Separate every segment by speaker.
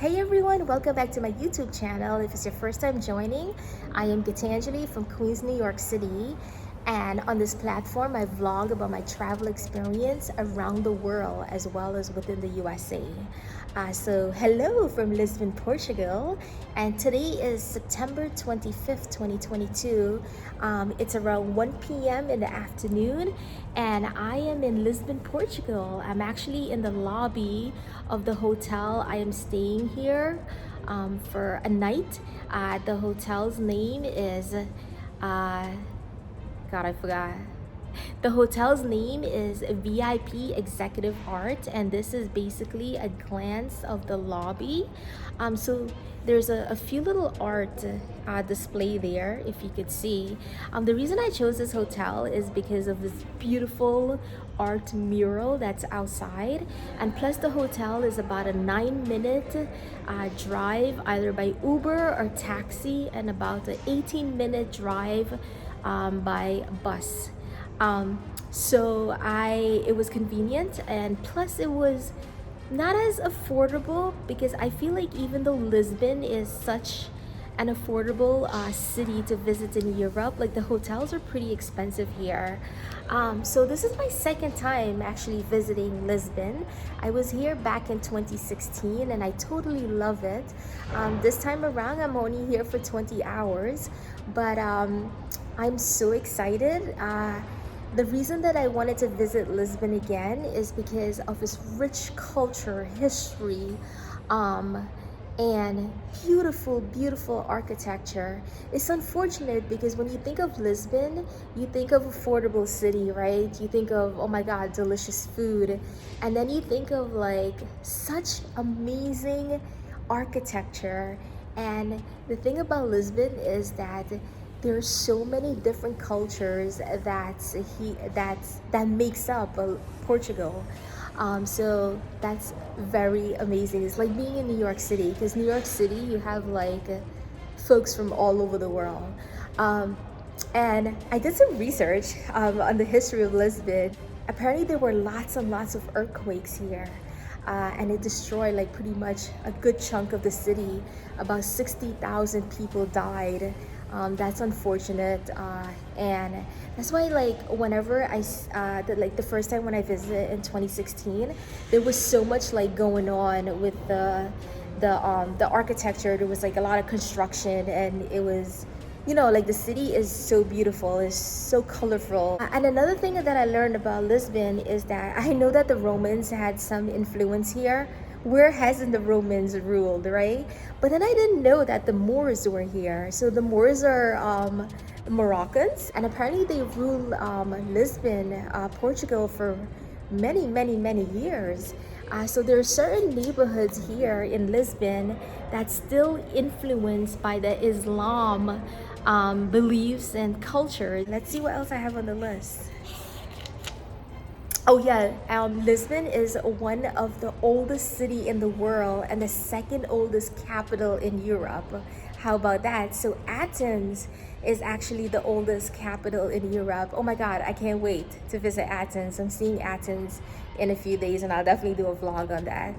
Speaker 1: Hey everyone, welcome back to my YouTube channel. If it's your first time joining, I am Gitanjali from Queens, New York City. And on this platform, I vlog about my travel experience around the world as well as within the USA. So hello from Lisbon, Portugal. And today is September 25th, 2022. It's around 1 p.m. in the afternoon and I am in Lisbon, Portugal. I'm actually in the lobby of the hotel I am staying here for a night. The hotel's name is God, I forgot. The hotel's name is VIP Executive Art, and this is basically a glance of the lobby. So there's a few little art display there, if you could see. The reason I chose this hotel is because of this beautiful art mural that's outside, and plus the hotel is about a 9-minute drive either by Uber or taxi, and about an 18-minute drive by bus. So it was convenient, and plus it was not as affordable, because I feel like even though Lisbon is such an affordable city to visit in Europe, like the hotels are pretty expensive here. So this is my second time actually visiting Lisbon. I was here back in 2016 and I totally love it. This time around I'm only here for 20 hours, but I'm so excited. The reason that I wanted to visit Lisbon again is because of its rich culture, history, and beautiful architecture. It's unfortunate because when you think of Lisbon, you think of affordable city, right? You think of, oh my God, delicious food. And then you think of like such amazing architecture. And the thing about Lisbon is that there's so many different cultures that makes up Portugal. So that's very amazing. It's like being in New York City, because New York City you have like folks from all over the world. And I did some research on the history of Lisbon. Apparently there were lots and lots of earthquakes here. And it destroyed like pretty much a good chunk of the city. About 60,000 people died. That's unfortunate, and that's why like whenever the first time when I visited in 2016, there was so much like going on with the architecture. There was like a lot of construction, and it was, you know, like the city is so beautiful, it's so colorful. And another thing that I learned about Lisbon is that I know that the Romans had some influence here. Where hasn't the Romans ruled, right? But then I didn't know that the Moors were here. So the Moors are Moroccans, and apparently they ruled Lisbon, Portugal for many years. So there are certain neighborhoods here in Lisbon that's still influenced by the Islam beliefs and culture. Let's see what else I have on the list. Oh yeah, Lisbon is one of the oldest city in the world and the second oldest capital in Europe. How about that? So Athens is actually the oldest capital in Europe. Oh my God, I can't wait to visit Athens. I'm seeing Athens in a few days and I'll definitely do a vlog on that.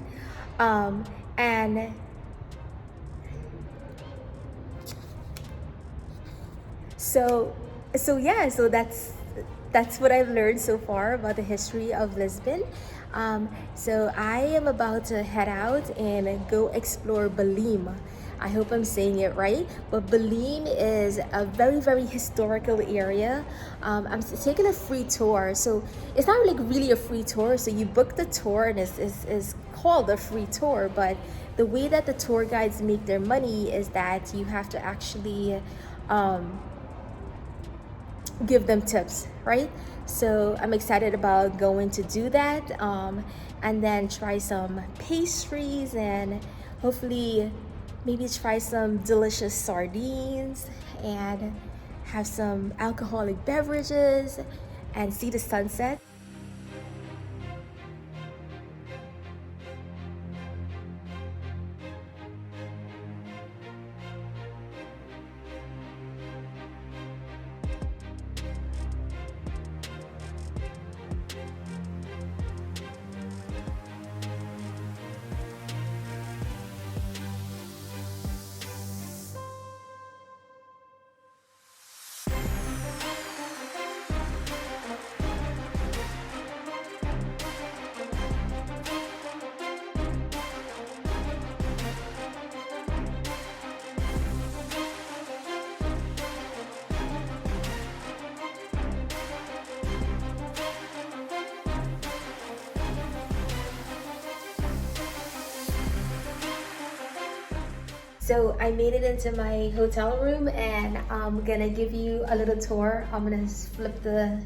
Speaker 1: And so yeah, so that's what I've learned so far about the history of Lisbon. So I am about to head out and go explore Belém. I hope I'm saying it right, but Belém is a very historical area. I'm taking a free tour, so it's not like really a free tour. So you book the tour and it's called a free tour, but the way that the tour guides make their money is that you have to actually give them tips, right? So I'm excited about going to do that, and then try some pastries and hopefully maybe try some delicious sardines and have some alcoholic beverages and see the sunset. So I made it into my hotel room and I'm gonna give you a little tour. I'm gonna flip the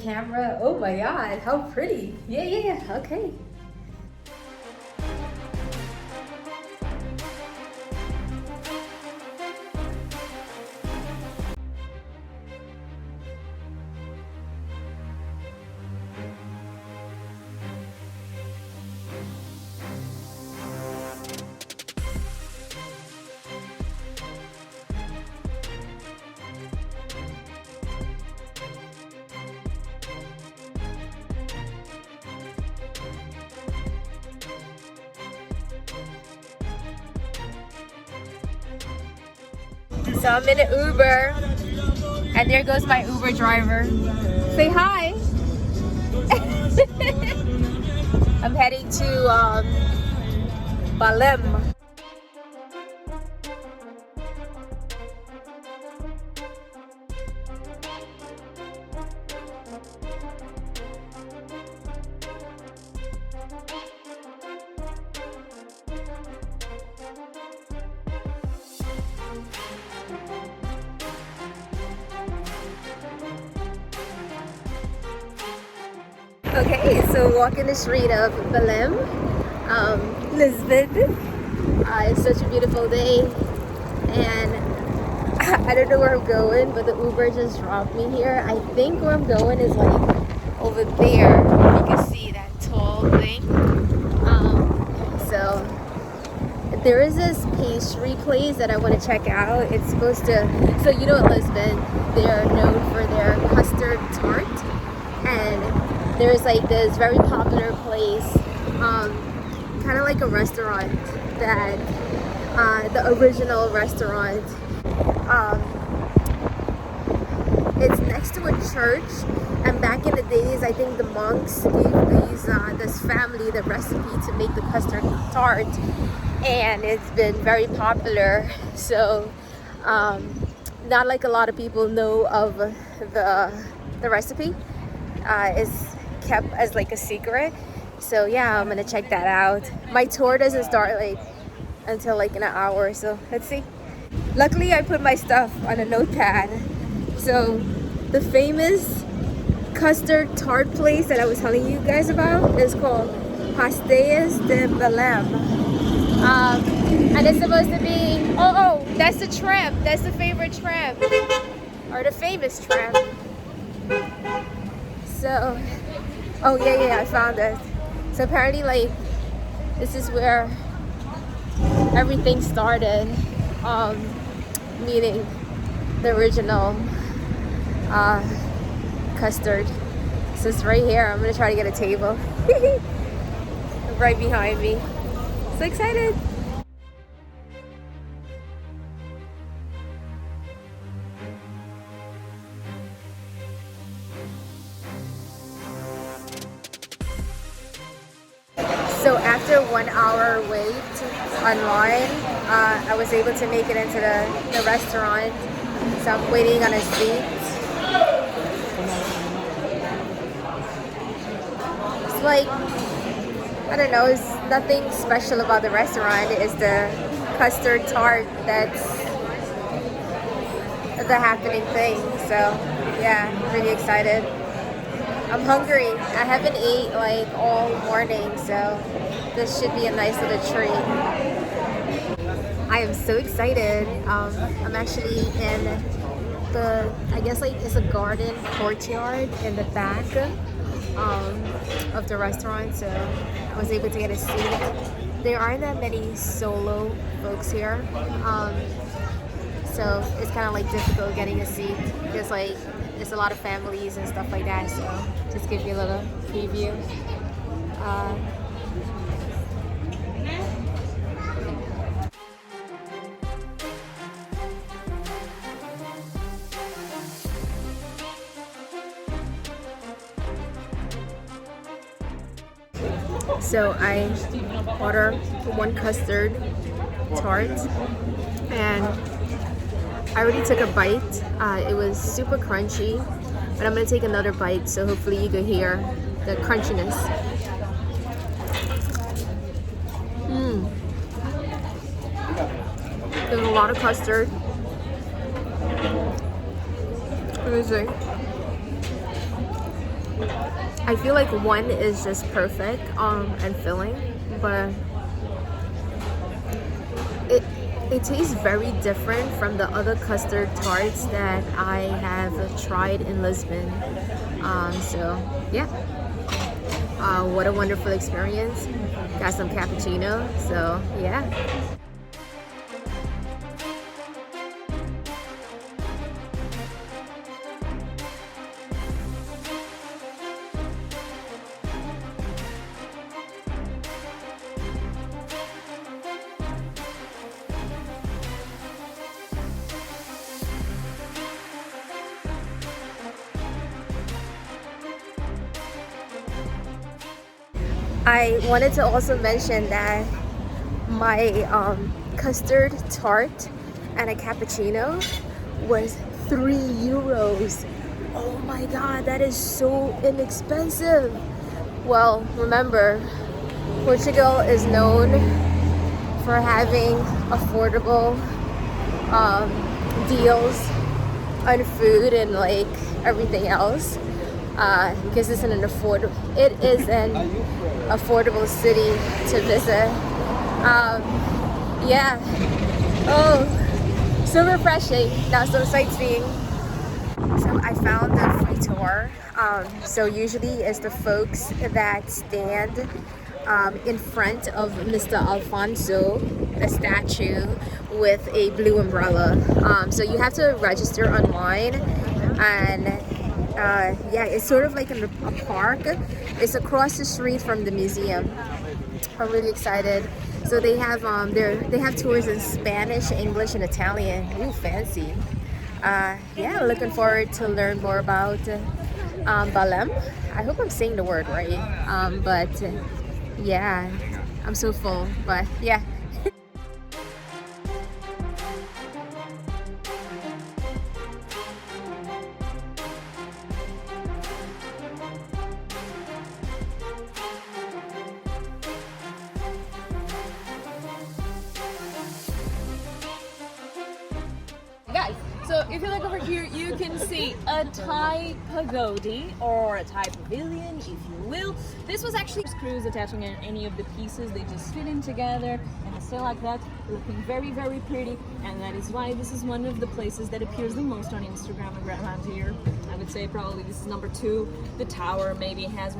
Speaker 1: camera. Oh my god, how pretty. Yeah, okay. So I'm in an Uber, and there goes my Uber driver. Say hi. I'm heading to Belém. Okay, so walking the street of Belém, Lisbon. It's such a beautiful day, and I don't know where I'm going, but the Uber just dropped me here. I think where I'm going is like over there. You can see that tall thing. So there is this pastry place that I want to check out. It's supposed to, so you know, at Lisbon, they're known for their custard tart, and there's like this very popular place, kind of like a restaurant that, the original restaurant, it's next to a church, and back in the days, I think the monks gave this family the recipe to make the custard tart, and it's been very popular. So, not like a lot of people know of the recipe. It's kept as like a secret. So yeah, I'm gonna check that out. My tour doesn't start like until like in an hour, so let's see. Luckily I put my stuff on a notepad. So the famous custard tart place that I was telling you guys about is called Pastéis de Belém, and it's supposed to be, oh, that's the tram, that's the favorite tram, or the famous tram. So oh yeah, I found it. So apparently, like, this is where everything started, meaning the original custard. So it's right here. I'm gonna try to get a table. Right behind me. So excited. So after 1 hour wait online, I was able to make it into the restaurant. So I'm waiting on a seat. It's like, I don't know, it's nothing special about the restaurant. It's the custard tart that's the happening thing. So yeah, really excited. I'm hungry. I haven't ate like all morning, so this should be a nice little treat. I am so excited. I'm actually in the, I guess like it's a garden courtyard in the back of the restaurant, so I was able to get a seat. There aren't that many solo folks here, so it's kind of like difficult getting a seat because like there's a lot of families and stuff like that, so just give you a little preview. So I ordered one custard tart, and I already took a bite. It was super crunchy, but I'm gonna take another bite so hopefully you can hear the crunchiness. a lot of custard. Let me see. I feel like one is just perfect and filling, but it tastes very different from the other custard tarts that I have tried in Lisbon. So yeah, what a wonderful experience. Got some cappuccino, so yeah. I wanted to also mention that my custard tart and a cappuccino was €3. Oh my god, that is so inexpensive. Well, remember, Portugal is known for having affordable deals on food and like everything else. Because it is an affordable city to visit. Yeah. Oh, so refreshing. Now some sightseeing. So I found the free tour. So usually it's the folks that stand in front of Mr. Alfonso, the statue, with a blue umbrella. So you have to register online, and yeah, it's sort of like in a park. It's across the street from the museum. I'm really excited. So they have they have tours in Spanish, English, and Italian. Ooh, fancy. Yeah, looking forward to learn more about Balem. I hope I'm saying the word right. But yeah, I'm so full. But yeah.
Speaker 2: Guys, so if you look over here, you can see a Thai pagoda or a Thai pavilion, if you will. This was actually screws attaching any of the pieces. They just fit in together and they stay like that, looking very, very pretty. And that is why this is one of the places that appears the most on Instagram around here. I would say probably this is number 2. The tower maybe has.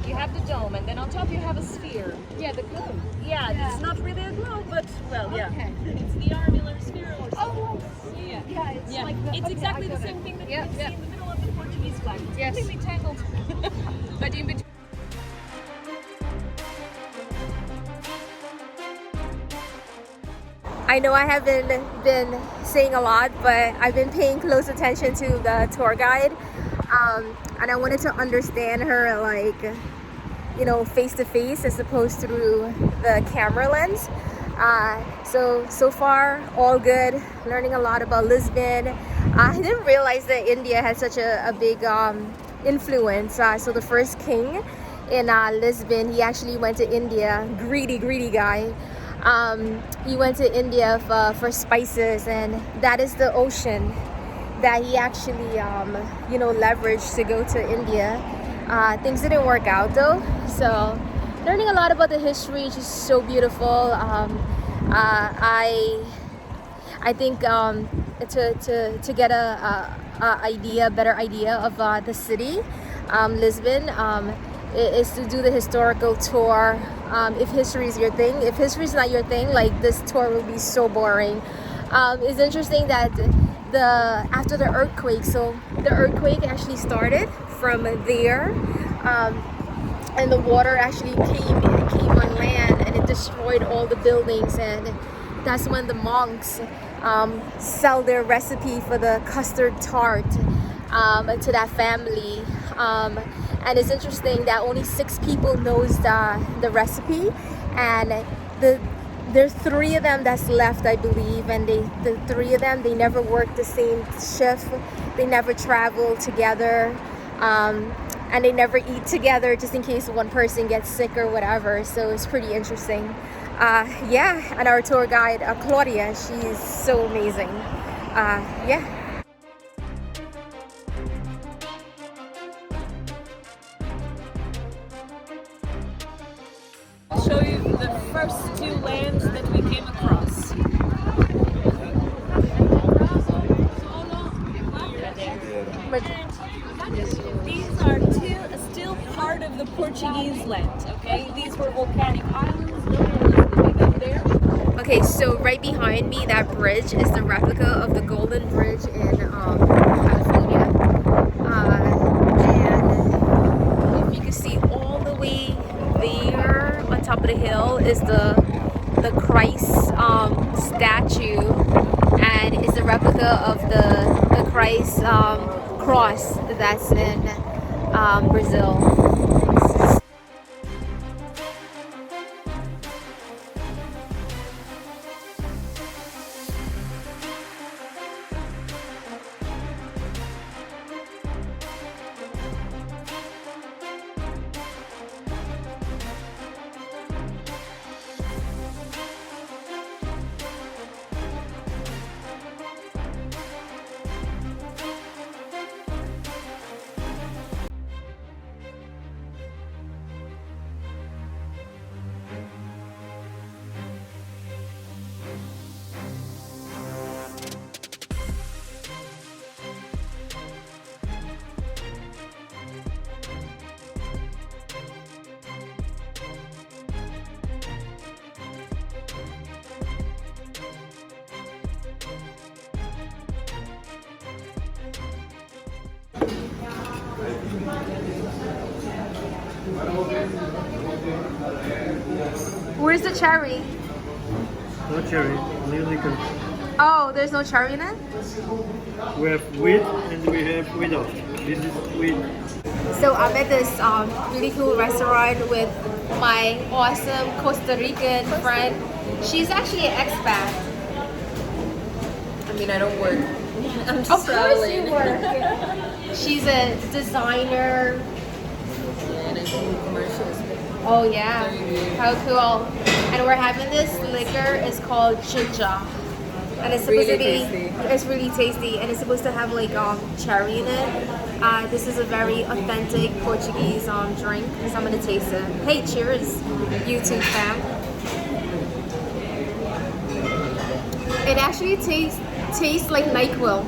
Speaker 2: You have the dome, and then on top you have a sphere. Yeah, the globe. Yeah, it's not really a globe, but well, yeah. Okay. It's the armilar sphere or something. Oh, yeah. Yeah, it's like the, it's exactly the same thing that you see in the middle of the Portuguese flag. It's completely tangled. But in between.
Speaker 1: I know I haven't been saying a lot, but I've been paying close attention to the tour guide, and I wanted to understand her, like, you know, face to face as opposed through the camera lens. So far all good. Learning a lot about Lisbon. I didn't realize that India had such a big influence. So the first king in Lisbon, he actually went to India. Greedy guy. He went to India for spices, and that is the ocean that he actually you know, leveraged to go to India. Things didn't work out though, so learning a lot about the history, just so beautiful. I think to get a better idea of the city, Lisbon, is to do the historical tour. If history is your thing. If history is not your thing, like, this tour will be so boring. It's interesting that after the earthquake, so the earthquake actually started from there, and the water actually came on land and it destroyed all the buildings, and that's when the monks sell their recipe for the custard tart to that family. And it's interesting that only 6 people knows the recipe, and there's 3 of them that's left, I believe, and the 3 of them, they never work the same shift, they never travel together, and they never eat together just in case one person gets sick or whatever. So it's pretty interesting. Yeah, and our tour guide, Claudia, she's so amazing. Yeah.
Speaker 2: I'll show you the first 2 lands that we came across. These are still part of the Portuguese land, okay? These were volcanic islands, there.
Speaker 1: Okay, so right behind me, that bridge is the replica of the Golden Bridge in California. And if you can see all the way there on top of the hill is the Christ statue, and it's the replica of the Christ cross that's in Brazil. Where's the cherry?
Speaker 3: No cherry, only liquor.
Speaker 1: Oh, there's no cherry in it?
Speaker 3: We have with and we have without. This is with.
Speaker 1: So I'm at this really cool restaurant with my awesome Costa Rican friend. She's actually an expat.
Speaker 2: I mean, I don't work. I'm just
Speaker 1: Of course
Speaker 2: traveling.
Speaker 1: you work. She's a designer.
Speaker 2: And I do commercials.
Speaker 1: Oh yeah, how cool. And we're having this liquor, it's called Jinja. And it's supposed
Speaker 2: Really
Speaker 1: to be,
Speaker 2: tasty.
Speaker 1: it's really tasty, and it's supposed to have like cherry in it. This is a very authentic Portuguese drink, so I'm gonna taste it. Hey, cheers, YouTube fam. It actually tastes like NyQuil.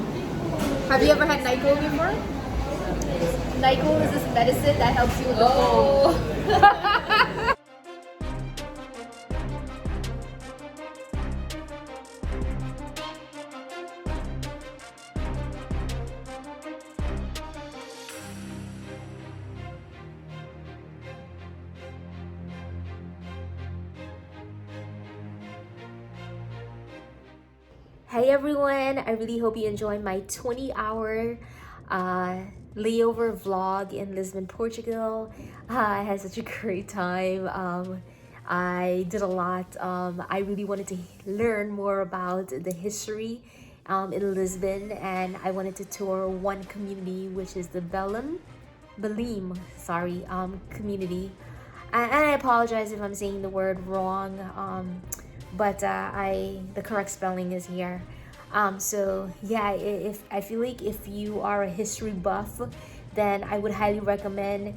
Speaker 1: Have you ever had NyQuil before? NyQuil is this medicine that helps you with the cold. Hey everyone, I really hope you enjoyed my 20-hour layover vlog in Lisbon, Portugal. I had such a great time. I did a lot. I really wanted to learn more about the history in Lisbon, and I wanted to tour one community, which is the Belim community. And I apologize if I'm saying the word wrong, but the correct spelling is here. So yeah, if I feel like if you are a history buff, then I would highly recommend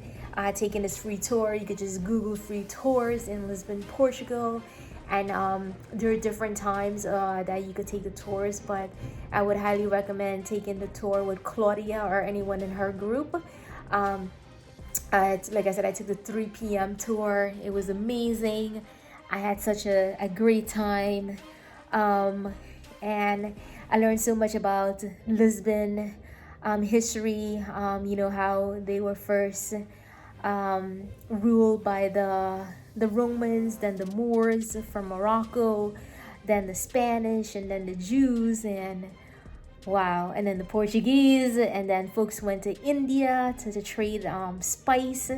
Speaker 1: taking this free tour. You could just Google free tours in Lisbon, Portugal, and there are different times that you could take the tours, but I would highly recommend taking the tour with Claudia or anyone in her group. Like I said, I took the 3 p.m. tour. It was amazing. I had such a great time, and I learned so much about Lisbon history, you know, how they were first ruled by the Romans, then the Moors from Morocco, then the Spanish, and then the Jews, and wow, and then the Portuguese, and then folks went to India to trade spice.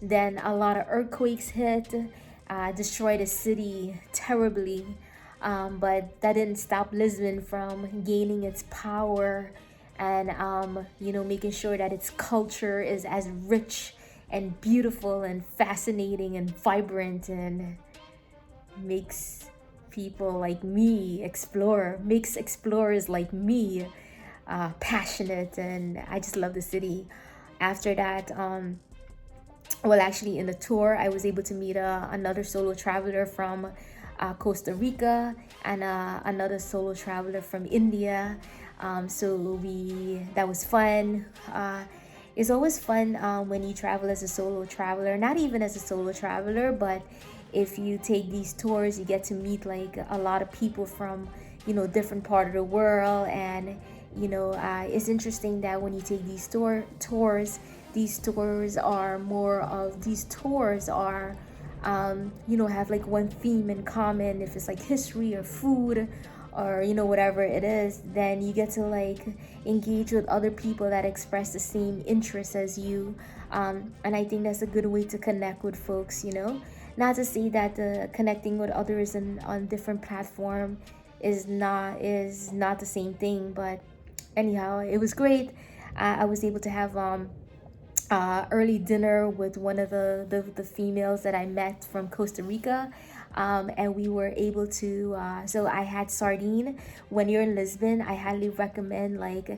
Speaker 1: Then a lot of earthquakes hit, destroyed the city terribly, but that didn't stop Lisbon from gaining its power and making sure that its culture is as rich and beautiful and fascinating and vibrant, and makes people like me makes explorers like me passionate. And I just love the city. After that, actually in the tour, I was able to meet another solo traveler from Costa Rica and another solo traveler from India. So that was fun. It's always fun when you travel as a solo traveler, not even as a solo traveler, but if you take these tours, you get to meet like a lot of people from, different part of the world. And, it's interesting that when you take these tours, these tours are have like one theme in common. If it's like history or food or whatever it is, then you get to like engage with other people that express the same interests as you, and I think that's a good way to connect with folks. Not to say that connecting with others on different platform is not the same thing, but anyhow, it was great. I was able to have early dinner with one of the females that I met from Costa Rica, and we were able to so I had sardine. When you're in Lisbon, I highly recommend like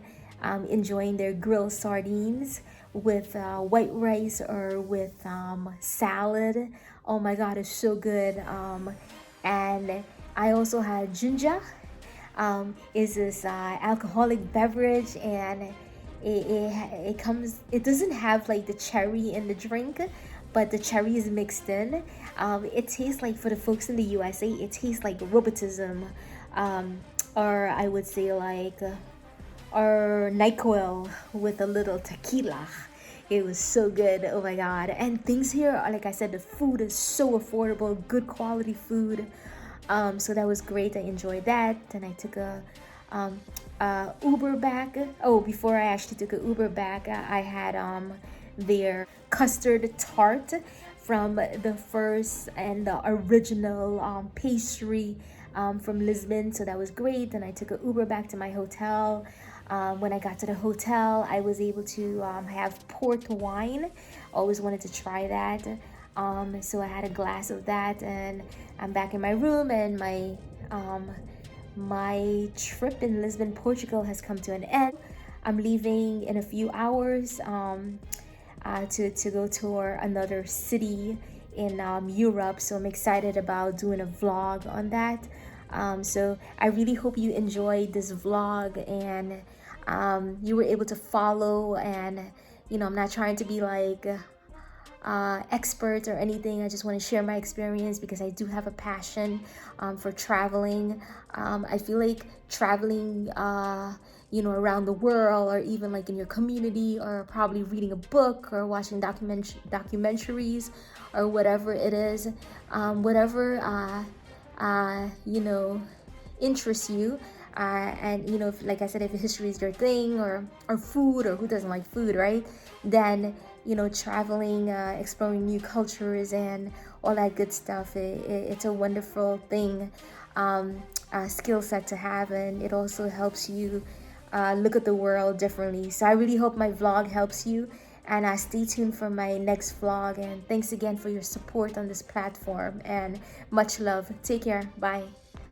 Speaker 1: enjoying their grilled sardines with white rice or with salad. Oh my god, it's so good. And I also had ginger. Is this alcoholic beverage, and it doesn't have like the cherry in the drink, but the cherry is mixed in. It tastes like, for the folks in the USA, it tastes like rheumatism, or I would say like or NyQuil with a little tequila. It was so good. Oh my god. And things here are, like I said, the food is so affordable, good quality food. So that was great. I enjoyed that. Then I took a Uber back. Oh, before I actually took an Uber back, I had their custard tart from the first and the original pastry from Lisbon. So that was great. Then I took an Uber back to my hotel. When I got to the hotel, I was able to have port wine. Always wanted to try that. So I had a glass of that, and I'm back in my room, and my trip in Lisbon, Portugal has come to an end. I'm leaving in a few hours to go tour another city in Europe. So I'm excited about doing a vlog on that. So I really hope you enjoyed this vlog and you were able to follow. And I'm not trying to be like expert or anything. I just want to share my experience because I do have a passion for traveling. I feel like traveling around the world, or even like in your community, or probably reading a book or watching documentaries or whatever it is, whatever interests you. And if, like I said, if history is your thing, or food, or who doesn't like food, right? Then traveling, exploring new cultures and all that good stuff, it's a wonderful thing, skill set to have, and it also helps you look at the world differently. So I really hope my vlog helps you, and stay tuned for my next vlog. And thanks again for your support on this platform, and much love. Take care. Bye.